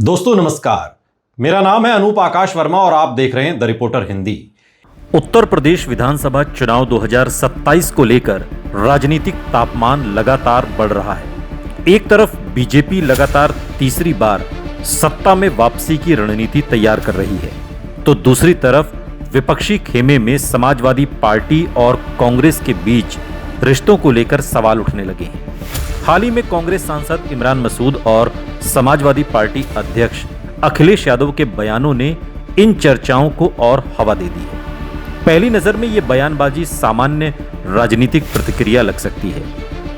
दोस्तों नमस्कार, मेरा नाम है अनूप आकाश वर्मा और आप देख रहे हैं द रिपोर्टर हिंदी। उत्तर प्रदेश विधानसभा चुनाव 2027 को लेकर राजनीतिक तापमान लगातार बढ़ रहा है। एक तरफ बीजेपी लगातार तीसरी बार सत्ता में वापसी की रणनीति तैयार कर रही है, तो दूसरी तरफ विपक्षी खेमे में समाजवादी पार्टी और कांग्रेस के बीच रिश्तों को लेकर सवाल उठने लगे हैं। हाल ही में कांग्रेस सांसद इमरान मसूद और समाजवादी पार्टी अध्यक्ष अखिलेश यादव के बयानों ने इन चर्चाओं को और हवा दे दी है। पहली नजर में यह बयानबाजी सामान्य राजनीतिक प्रतिक्रिया लग सकती है,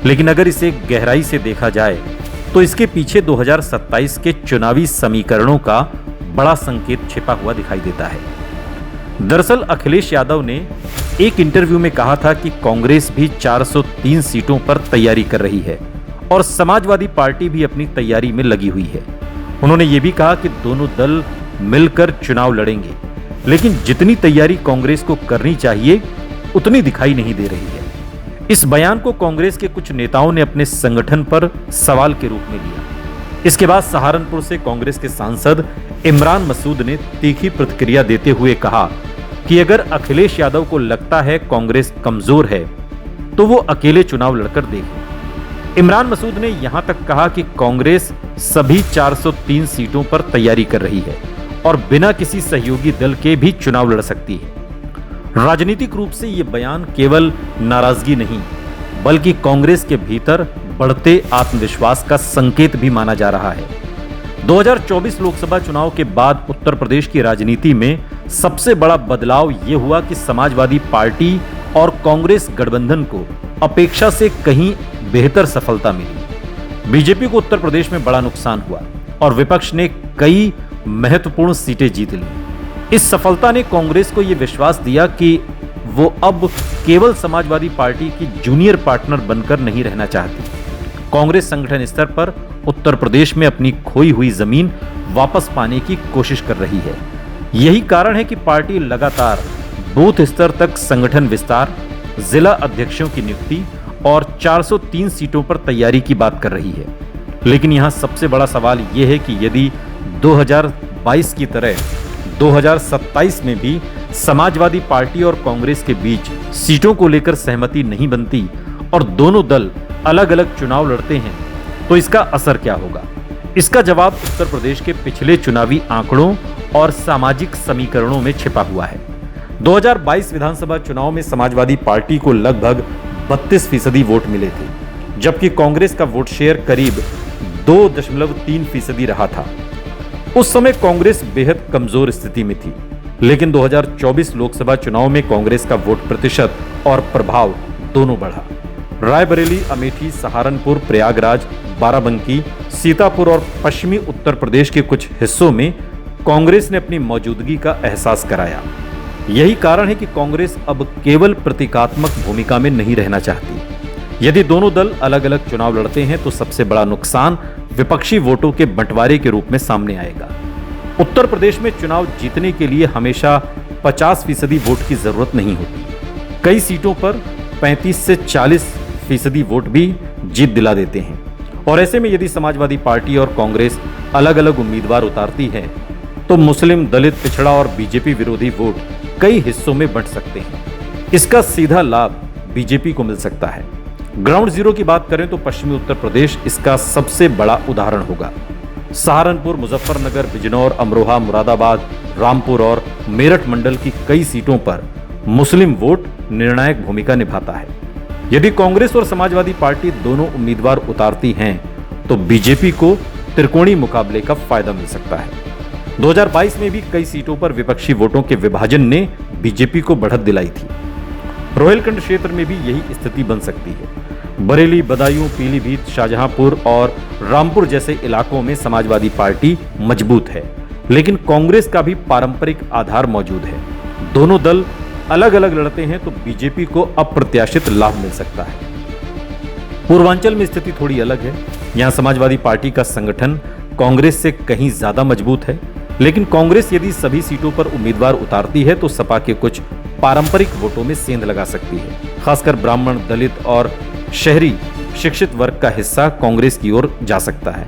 लेकिन अगर इसे गहराई से देखा जाए तो इसके पीछे 2027 के चुनावी समीकरणों का बड़ा संकेत छिपा हुआ दिखाई देता है। दरअसल अखिलेश यादव ने एक इंटरव्यू में कहा था कि कांग्रेस भी 403 सीटों पर तैयारी कर रही है और समाजवादी पार्टी भी अपनी तैयारी में लगी हुई है। उन्होंने ये भी कहा कि दोनों दल मिलकर चुनाव लड़ेंगे, लेकिन जितनी तैयारी कांग्रेस को करनी चाहिए उतनी दिखाई नहीं दे रही है। इस बयान को कांग्रेस के कुछ नेताओं ने अपने संगठन पर सवाल के रूप में लिया। इसके बाद सहारनपुर से कांग्रेस के सांसद इमरान मसूद ने तीखी प्रतिक्रिया देते हुए कहा कि अगर अखिलेश यादव को लगता है कांग्रेस कमजोर है तो वो अकेले चुनाव लड़कर देखें। इमरान मसूद ने यहां तक कहा कि कांग्रेस सभी 403 सीटों पर तैयारी कर रही है और बिना किसी सहयोगी दल के भी चुनाव लड़ सकती है। राजनीतिक रूप से यह बयान केवल नाराजगी नहीं, बल्कि कांग्रेस के भीतर बढ़ते आत्मविश्वास का संकेत भी माना जा रहा है। 2024 लोकसभा चुनाव के बाद उत्तर प्रदेश की राजनीति में सबसे बड़ा बदलाव यह हुआ कि समाजवादी पार्टी और कांग्रेस गठबंधन को अपेक्षा से कहीं बेहतर सफलता मिली। बीजेपी को उत्तर प्रदेश में बड़ा नुकसान हुआ और विपक्ष ने कई महत्वपूर्ण सीटें जीत ली। इस सफलता ने कांग्रेस को यह विश्वास दिया कि वो अब केवल समाजवादी पार्टी की जूनियर पार्टनर बनकर नहीं रहना चाहती। कांग्रेस संगठन स्तर पर उत्तर प्रदेश में अपनी खोई हुई जमीन वापस पाने की कोशिश कर रही है। यही कारण है कि पार्टी लगातार बूथ स्तर तक संगठन विस्तार, जिला अध्यक्षों की नियुक्ति और 403 सीटों पर तैयारी की बात कर रही है। लेकिन यहां सबसे बड़ा सवाल यह है कि यदि 2022 की तरह 2027 में भी समाजवादी पार्टी और कांग्रेस के बीच सीटों को लेकर सहमति नहीं बनती और दोनों दल अलग अलग चुनाव लड़ते हैं तो इसका असर क्या होगा? इसका जवाब उत्तर प्रदेश के पिछले चुनावी आंकड़ों और सामाजिक समीकरणों में छिपा हुआ है। 2022 विधानसभा चुनाव में समाजवादी पार्टी को लगभग 32% वोट मिले थे, जबकि कांग्रेस का वोट शेयर करीब 2.3% रहा था। उस समय कांग्रेस बेहद कमजोर स्थिति में थी, लेकिन 2024 लोकसभा चुनाव में कांग्रेस का वोट प्रतिशत और प्रभाव दोनों बढ़ा। रायबरेली, अमेठी, सहारनपुर, प्रयागराज, बाराबंकी, सीतापुर और पश्चिमी उत्तर प्रदेश के कुछ हिस्सों में कांग्रेस ने अपनी मौजूदगी का एहसास कराया। यही कारण है कि कांग्रेस अब केवल प्रतीकात्मक भूमिका में नहीं रहना चाहती। यदि दोनों दल अलग अलग चुनाव लड़ते हैं तो सबसे बड़ा नुकसान विपक्षी वोटों के बंटवारे के रूप में सामने आएगा। उत्तर प्रदेश में चुनाव जीतने के लिए हमेशा 50% वोट की जरूरत नहीं होती। कई सीटों पर 35 से 40% वोट भी जीत दिला देते हैं और ऐसे में यदि समाजवादी पार्टी और कांग्रेस अलग अलग उम्मीदवार उतारती है तो मुस्लिम, दलित, पिछड़ा और बीजेपी विरोधी वोट कई हिस्सों में बंट सकते हैं। इसका सीधा लाभ बीजेपी को मिल सकता है। ग्राउंड जीरो की बात करें तो पश्चिमी उत्तर प्रदेश इसका सबसे बड़ा उदाहरण होगा। सहारनपुर, मुजफ्फरनगर, बिजनौर, अमरोहा, मुरादाबाद, रामपुर और मेरठ मंडल की कई सीटों पर मुस्लिम वोट निर्णायक भूमिका निभाता है। यदि कांग्रेस और समाजवादी पार्टी दोनों उम्मीदवार उतारती हैं तो बीजेपी को त्रिकोणीय मुकाबले का फायदा मिल सकता है। 2022 में भी कई सीटों पर विपक्षी वोटों के विभाजन ने बीजेपी को बढ़त दिलाई थी। रोहिलखंड क्षेत्र में भी यही स्थिति बन सकती है। बरेली, बदायूं, पीलीभीत, शाहजहांपुर और रामपुर जैसे इलाकों में समाजवादी पार्टी मजबूत है, लेकिन कांग्रेस का भी पारंपरिक आधार मौजूद है। दोनों दल अलग अलग लड़ते हैं तो बीजेपी को अप्रत्याशित लाभ मिल सकता है। पूर्वांचल में स्थिति थोड़ी अलग है। यहां समाजवादी पार्टी का संगठन कांग्रेस से कहीं ज्यादा मजबूत है, लेकिन कांग्रेस यदि सभी सीटों पर उम्मीदवार उतारती है तो सपा के कुछ पारंपरिक वोटों में सेंध लगा सकती है। खासकर ब्राह्मण, दलित और शहरी शिक्षित वर्ग का हिस्सा कांग्रेस की ओर जा सकता है।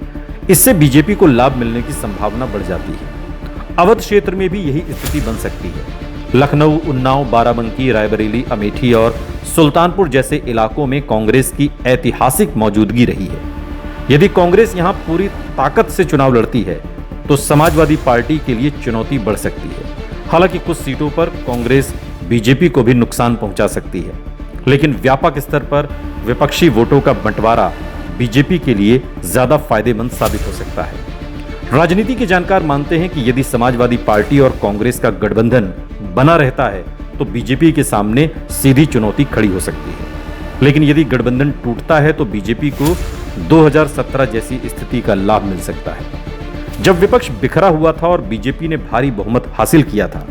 इससे बीजेपी को लाभ मिलने की संभावना बढ़ जाती है। अवध क्षेत्र में भी यही स्थिति बन सकती है। लखनऊ, उन्नाव, बाराबंकी, रायबरेली, अमेठी और सुल्तानपुर जैसे इलाकों में कांग्रेस की ऐतिहासिक मौजूदगी रही है। यदि कांग्रेस यहां पूरी ताकत से चुनाव लड़ती है तो समाजवादी पार्टी के लिए चुनौती बढ़ सकती है। हालांकि कुछ सीटों पर कांग्रेस बीजेपी को भी नुकसान पहुंचा सकती है, लेकिन व्यापक स्तर पर विपक्षी वोटों का बंटवारा बीजेपी के लिए ज्यादा फायदेमंद साबित हो सकता है। राजनीति के जानकार मानते हैं कि यदि समाजवादी पार्टी और कांग्रेस का गठबंधन बना रहता है तो बीजेपी के सामने सीधी चुनौती खड़ी हो सकती है। लेकिन यदि गठबंधन टूटता है तो बीजेपी को 2017 जैसी स्थिति का लाभ मिल सकता है, जब विपक्ष बिखरा हुआ था और बीजेपी ने भारी बहुमत हासिल किया था।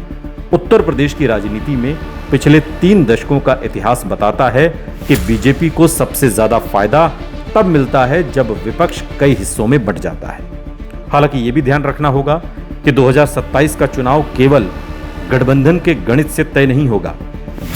उत्तर प्रदेश की राजनीति में पिछले 3 दशकों का इतिहास बताता है कि बीजेपी को सबसे ज्यादा फायदा तब मिलता है जब विपक्ष कई हिस्सों में बंट जाता है। हालांकि यह भी ध्यान रखना होगा कि 2027 का चुनाव केवल गठबंधन के गणित से तय नहीं होगा।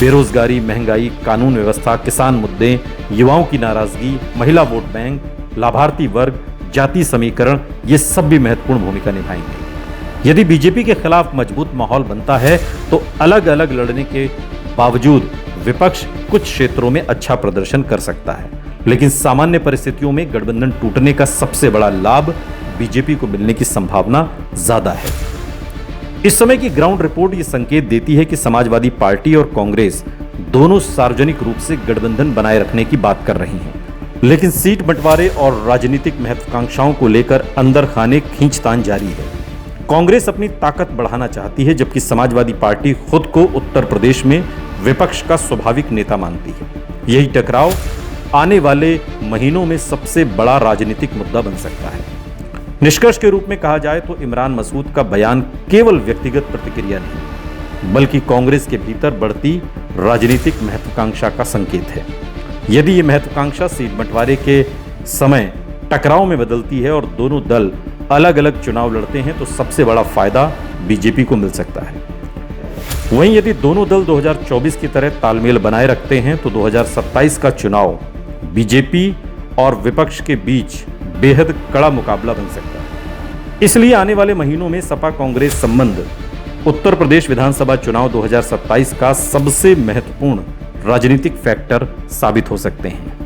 बेरोजगारी, महंगाई, कानून व्यवस्था, किसान मुद्दे, युवाओं की नाराजगी, महिला वोट बैंक, लाभार्थी वर्ग, जाति समीकरण, ये सब भी महत्वपूर्ण भूमिका निभाएंगे। यदि बीजेपी के खिलाफ मजबूत माहौल बनता है तो अलग अलग लड़ने के बावजूद विपक्ष कुछ क्षेत्रों में अच्छा प्रदर्शन कर सकता है, लेकिन सामान्य परिस्थितियों में गठबंधन टूटने का सबसे बड़ा लाभ बीजेपी को मिलने की संभावना ज्यादा है। इस समय की ग्राउंड रिपोर्ट ये संकेत देती है कि समाजवादी पार्टी और कांग्रेस दोनों सार्वजनिक रूप से गठबंधन बनाए रखने की बात कर रही हैं, लेकिन सीट बंटवारे और राजनीतिक महत्वाकांक्षाओं को लेकर अंदर खाने खींचतान जारी है। कांग्रेस अपनी ताकत बढ़ाना चाहती है, जबकि समाजवादी पार्टी खुद को उत्तर प्रदेश में विपक्ष का स्वाभाविक नेता मानती है। यही टकराव आने वाले महीनों में सबसे बड़ा राजनीतिक मुद्दा बन सकता है। निष्कर्ष के रूप में कहा जाए तो इमरान मसूद का बयान केवल व्यक्तिगत प्रतिक्रिया नहीं, बल्कि कांग्रेस के भीतर बढ़ती राजनीतिक महत्वाकांक्षा का संकेत है। यदि ये महत्वाकांक्षा सीट बंटवारे के समय टकराव में बदलती है और दोनों दल अलग अलग चुनाव लड़ते हैं तो सबसे बड़ा फायदा बीजेपी को मिल सकता है। वहीं यदि दोनों दल 2024 की तरह तालमेल बनाए रखते हैं तो 2027 का चुनाव बीजेपी और विपक्ष के बीच बेहद कड़ा मुकाबला बन सकता है। इसलिए आने वाले महीनों में सपा कांग्रेस संबंध उत्तर प्रदेश विधानसभा चुनाव 2027 का सबसे महत्वपूर्ण राजनीतिक फैक्टर साबित हो सकते हैं।